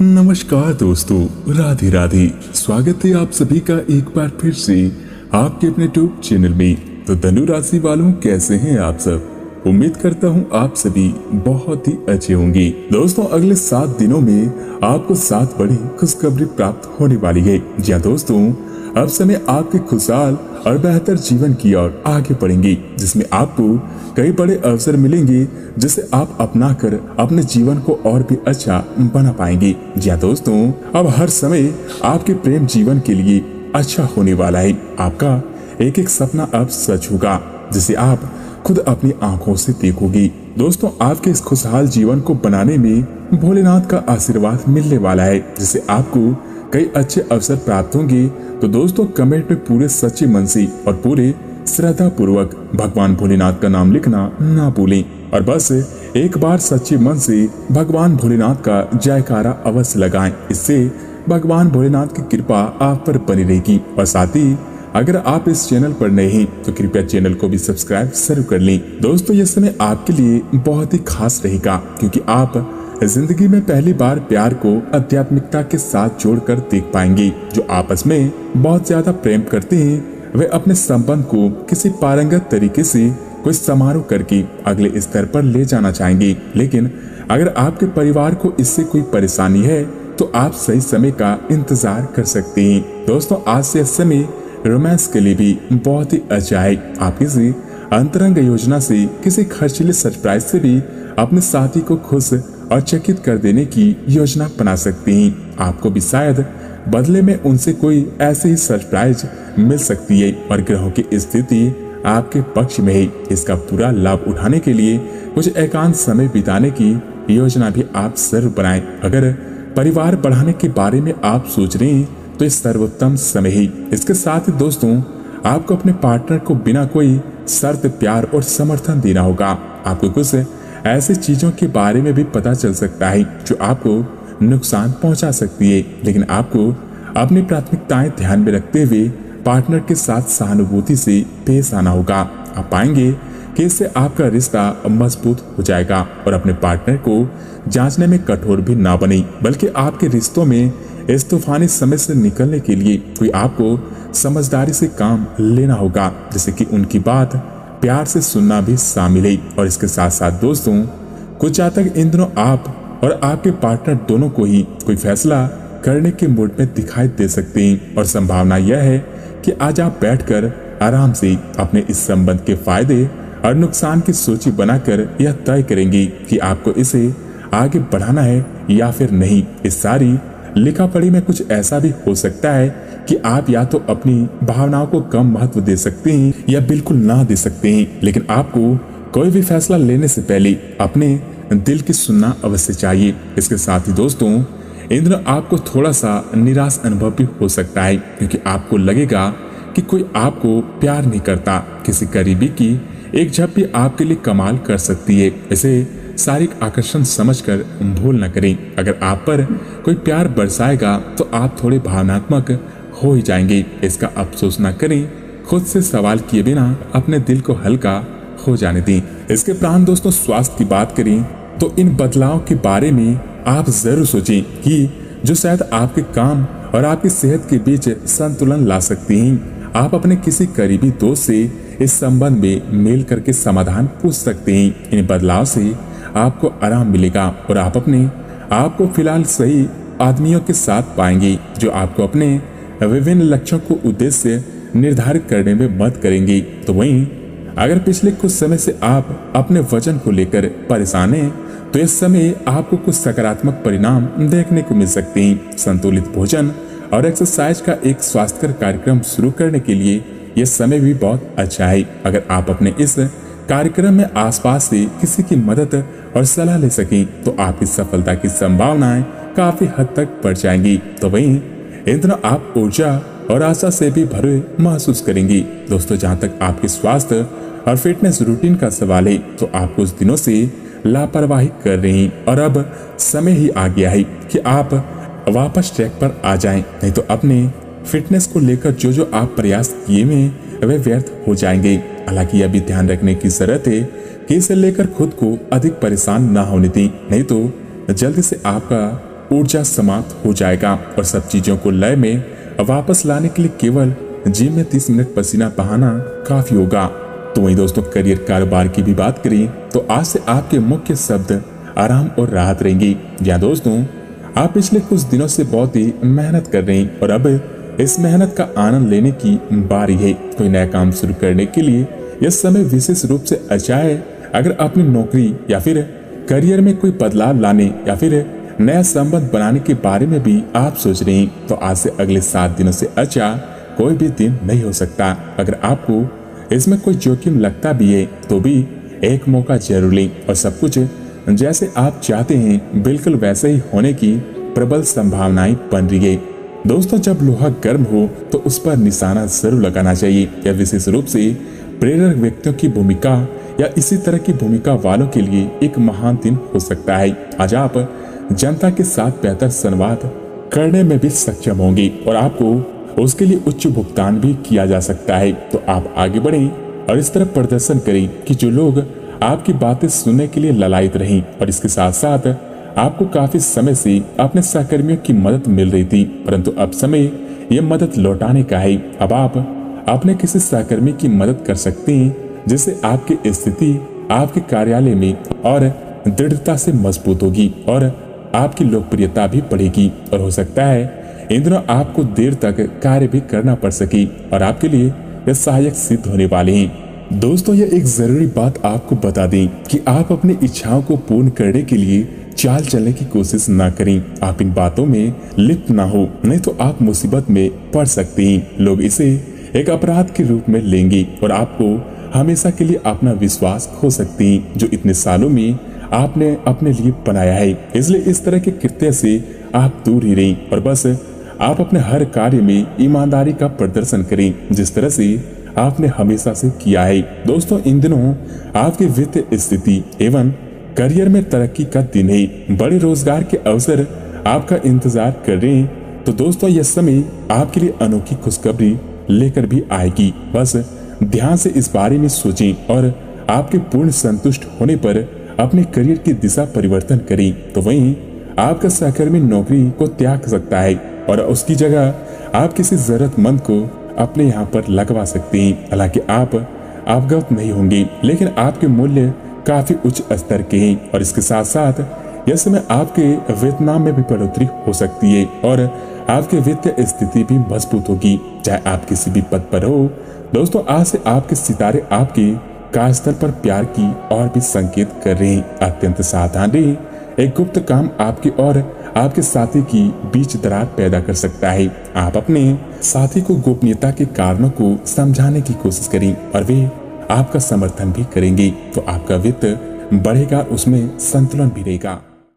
नमस्कार दोस्तों, राधे राधे। स्वागत है आप सभी का एक बार फिर से आपके अपने यूट्यूब चैनल में। तो धनु राशि वालों, कैसे हैं आप सब? उम्मीद करता हूं आप सभी बहुत ही अच्छे होंगे। दोस्तों, अगले 7 दिनों में आपको 7 बड़ी खुशखबरी प्राप्त होने वाली है। जी हाँ दोस्तों, अब समय आपके खुशहाल और बेहतर जीवन की ओर आगे बढ़ेंगे, जिसमें आपको कई बड़े अवसर मिलेंगे जिसे आप अपना कर अपने जीवन को और भी अच्छा बना पाएंगे। जी हाँ दोस्तों, अब हर समय आपके प्रेम जीवन के लिए अच्छा होने वाला है। आपका एक एक सपना अब सच होगा, जिसे आप खुद अपनी आंखों से देखोगे। दोस्तों, आपके इस खुशहाल जीवन को बनाने में भोलेनाथ का आशीर्वाद मिलने वाला है, जिससे आपको कई अच्छे अवसर प्राप्त होंगे। तो दोस्तों, कमेंट में पूरे सच्चे मन से और पूरे श्रद्धा पूर्वक भगवान भोलेनाथ का नाम लिखना ना भूलें, और बस एक बार सच्चे मन से भगवान भोलेनाथ का जयकारा अवश्य लगाएं। इससे भगवान भोलेनाथ की कृपा आप पर बनी रहेगी। और साथ ही अगर आप इस चैनल पर नए हैं तो कृपया चैनल को भी सब्सक्राइब जरूर कर लें। दोस्तों, ये समय आपके लिए बहुत ही खास रहेगा, क्योंकि आप जिंदगी में पहली बार प्यार को आध्यात्मिकता के साथ जोड़कर देख पाएंगे। जो आपस में बहुत ज्यादा प्रेम करते हैं, वे अपने संबंध को किसी पारंगत तरीके से कोई समारोह करके अगले स्तर पर ले जाना चाहेंगे। लेकिन अगर आपके परिवार को इससे कोई परेशानी है तो आप सही समय का इंतजार कर सकते हैं। दोस्तों, आज से इस समय रोमांस के लिए भी बहुत ही अच्छा है। आप किसी अंतरंग योजना से, किसी खर्चीले सरप्राइज से भी अपने साथी को खुश और चकित कर देने की योजना बना सकते हैं। आपको भी शायद बदले में उनसे कोई ऐसे ही सरप्राइज मिल सकती है, और ग्रहों की स्थिति आपके पक्ष में है। इसका पूरा लाभ उठाने के लिए कुछ एकांत समय बिताने की योजना भी आप जरूर बनाएं। अगर परिवार बढ़ाने के बारे में आप सोच रहे हैं तो ये सर्वोत्तम समय है। इसके साथ ही दोस्तों, आपको अपने पार्टनर को बिना कोई शर्त प्यार और समर्थन देना होगा। आपको कुछ ऐसी चीजों के बारे में भी पता चल सकता है जो आपको नुकसान पहुंचा सकती है, लेकिन आपको अपनी प्राथमिकताएं ध्यान में रखते हुए पार्टनर के साथ सहानुभूति से पेश आना होगा। आप पाएंगे कि इससे आपका रिश्ता मजबूत हो जाएगा, और अपने पार्टनर को जांचने में कठोर भी ना बने, बल्कि आपके रिश्तों में इस तूफानी समय से निकलने के लिए कोई आपको समझदारी से काम लेना होगा, जैसे कि उनकी बात प्यार से सुनना भी शामिल है। और इसके साथ साथ दोस्तों, कुछ जातक इन दिनों आप और आपके पार्टनर दोनों को ही कोई फैसला करने के मूड में दिखाई दे सकते हैं, और संभावना यह है कि आज आप बैठकर आराम से अपने इस संबंध के फायदे और नुकसान की सूची बनाकर यह तय करेंगे कि आपको इसे आगे बढ़ाना है या फिर नहीं। इस सारी लिखा पढ़ी में कुछ ऐसा भी हो सकता है कि आप या तो अपनी भावनाओं को कम महत्व दे सकते हैं या बिल्कुल ना दे सकते हैं, लेकिन आपको कोई भी फैसला लेने से पहले अपने दिल की सुनना अवश्य चाहिए। इसके साथ ही दोस्तों, इन दिनों आपको थोड़ा सा निराश अनुभव भी हो सकता है, क्योंकि आपको लगेगा कि कोई आपको प्यार नहीं करता। किसी करीबी की एक झपकी आपके लिए कमाल कर सकती है। इसे शारीरिक आकर्षण समझकर भूल न करें। अगर आप पर कोई प्यार बरसाएगा तो आप थोड़े भावनात्मक हो ही जाएंगे। इसका अफसोस न करें। खुद से सवाल किए बिना अपने दिल को हल्का हो जाने दें। इसके उपरांत दोस्तों, स्वास्थ्य की बात करें तो इन बदलाव के बारे में आप जरूर सोचें कि जो शायद आपके काम और आपकी सेहत के बीच संतुलन ला सकते हैं। आप अपने किसी करीबी दोस्त से इस संबंध में मेल करके समाधान पूछ सकते हैं। इन बदलाव से आपको आराम मिलेगा, और आप अपने आप को फिलहाल सही आदमियों के साथ पाएंगे, जो आपको अपने विभिन्न लक्ष्यों को उद्देश्य निर्धारित करने में मदद करेंगे। तो वहीं अगर पिछले कुछ समय से आप अपने वजन को लेकर परेशान हैं, तो इस समय आपको कुछ सकारात्मक परिणाम देखने को मिल सकते हैं। संतुलित भोजन और एक्सरसाइज का एक स्वास्थ्यकर कार्यक्रम शुरू करने के लिए यह समय भी बहुत अच्छा है। अगर आप अपने इस कार्यक्रम में आसपास से किसी की मदद और सलाह ले सकें तो आपकी सफलता की संभावनाएं काफी हद तक बढ़ जाएंगी। तो वहीं इन दिनों आप ऊर्जा और आशा से भी भरे महसूस करेंगी। दोस्तों, जहां तक आपके स्वास्थ्य और फिटनेस रूटीन का सवाल है, तो आप कुछ दिनों से लापरवाही कर रहे हैं, और अब समय ही आ गया है कि आप वापस ट्रैक पर आ जाएं, नहीं तो अपने फिटनेस को लेकर जो आप प्रयास किए में वे व्यर्थ हो जाएंगे। हालांकि यह भी ध्यान रखने की जरूरत है कि इसे लेकर खुद को अधिक परेशान ना होने दें, नहीं तो जल्दी से आपका ऊर्जा समाप्त हो जाएगा और सब चीजों को लय में वापस लाने के लिए केवल जिम में 30 मिनट पसीना बहाना काफी होगा। तो वहीं दोस्तों करियर कारोबार की भी बात करें तो आज से आपके मुख्य शब्द आराम और राहत रहेंगी। या दोस्तों आप पिछले कुछ दिनों से बहुत ही मेहनत कर रहे हैं और अब इस मेहनत का आनंद लेने की बारी है। कोई नया काम शुरू करने के लिए यह समय विशेष रूप से अच्छा है। अगर अपनी नौकरी या फिर करियर में कोई बदलाव लाने या फिर नया संबंध बनाने के बारे में भी आप सोच रहे हैं तो आज से अगले 7 दिनों से अच्छा कोई भी दिन नहीं हो सकता। अगर आपको इसमें कोई जोखिम लगता भी है तो भी एक मौका जरूर लें और सब कुछ जैसे आप चाहते हैं बिल्कुल वैसे ही होने की प्रबल संभावनाएं बन रही है। दोस्तों जब लोहा गर्म हो तो उस पर निशाना जरूर लगाना चाहिए। यह विशेष रूप से प्रेरक व्यक्तियों की भूमिका या इसी तरह की भूमिका वालों के लिए एक महान दिन हो सकता है। आज आप जनता के साथ बेहतर संवाद करने में भी सक्षम होंगे और आपको उसके लिए उच्च भुगतान भी किया जा सकता है। तो आप आगे बढ़ें और इस तरह प्रदर्शन करें कि जो लोग आपकी बातें सुनने के लिए ललायत रहें। और इसके साथ साथ आपको काफी समय से अपने सहकर्मियों की मदद मिल रही थी परंतु अब समय ये मदद लौटाने का है। अब आप अपने किसी सहकर्मी की मदद कर सकते हैं जिससे आपकी स्थिति आपके कार्यालय में और दृढ़ता से मजबूत होगी और आपकी लोकप्रियता भी बढ़ेगी। और हो सकता है इन दिनों आपको देर तक कार्य भी करना पड़ सके और आपके लिए यह सहायक सिद्ध होने वाले हैं। दोस्तों यह एक जरूरी बात आपको बता दें कि आप अपनी इच्छाओं को पूर्ण करने के लिए चाल चलने की कोशिश ना करें। आप इन बातों में लिप्त ना हो नहीं तो आप मुसीबत में पड़ सकते हैं। लोग इसे एक अपराध के रूप में लेंगे और आपको हमेशा के लिए अपना विश्वास खो सकते हैं जो इतने सालों में आपने अपने लिए बनाया है। इसलिए इस तरह के कृत्य से आप दूर ही रहें और बस आप अपने हर कार्य में ईमानदारी का प्रदर्शन करें जिस तरह से आपने हमेशा से किया है। दोस्तों इन दिनों आपकी वित्तीय स्थिति एवं करियर में तरक्की का दिन है। बड़े रोजगार के अवसर आपका इंतजार कर रहे हैं तो दोस्तों यह समय आपके लिए अनोखी खुशखबरी लेकर भी आएगी। बस ध्यान से इस बारे में सोचें और आपके पूर्ण संतुष्ट होने पर अपने करियर की दिशा परिवर्तन करें। तो वहीं आपका सहकर्मी नौकरी को त्याग सकता है और उसकी जगह आप किसी जरूरतमंद को अपने यहाँ पर लगवा सकते हैं। हालांकि आप अवगत नहीं होंगे लेकिन आपके मूल्य काफी उच्च स्तर के हैं और इसके साथ साथ यह समय आपके वेतन में भी बढ़ोतरी हो सकती है और आपकी वित्तीय स्थिति भी मजबूत होगी चाहे आप किसी भी पद पर हो। दोस्तों आज से आपके सितारे आपके कार्यस्थल पर प्यार की और भी संकेत कर रहे हैं। अत्यंत सावधान रहें। एक गुप्त काम आपके और आपके साथी की बीच दरार पैदा कर सकता है। आप अपने साथी को गोपनीयता के कारणों को समझाने की कोशिश करें और वे आपका समर्थन भी करेंगे तो आपका वित्त बढ़ेगा उसमें संतुलन भी रहेगा।